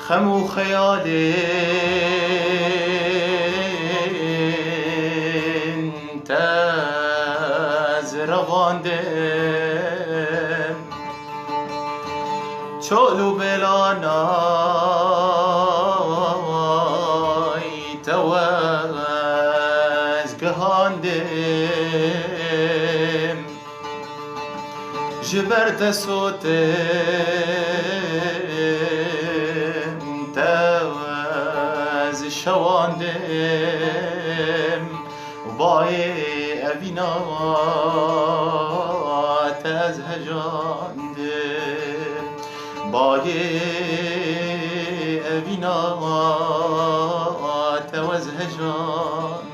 خم و خیالین تز رواندم چولو بلانای توز گهاندم جبرت صوتم توز شواندم وای اوینا تز هجاندم وای اوینا توز هجاندم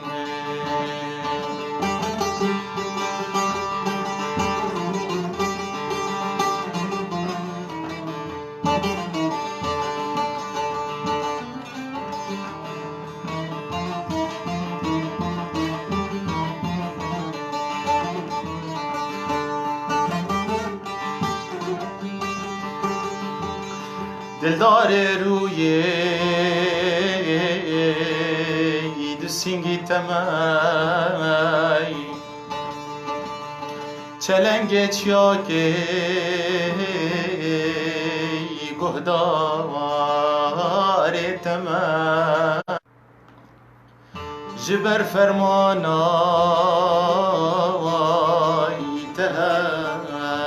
دلدار روی دو سینگی تمای چلنگ چیاکی گهدار تمای جبر فرمانای تهر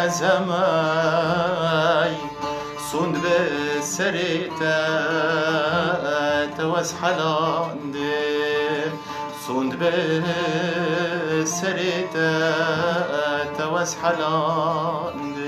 زمای سوند به سریتا توز حلاندم سوند به سریتا توز حلاندم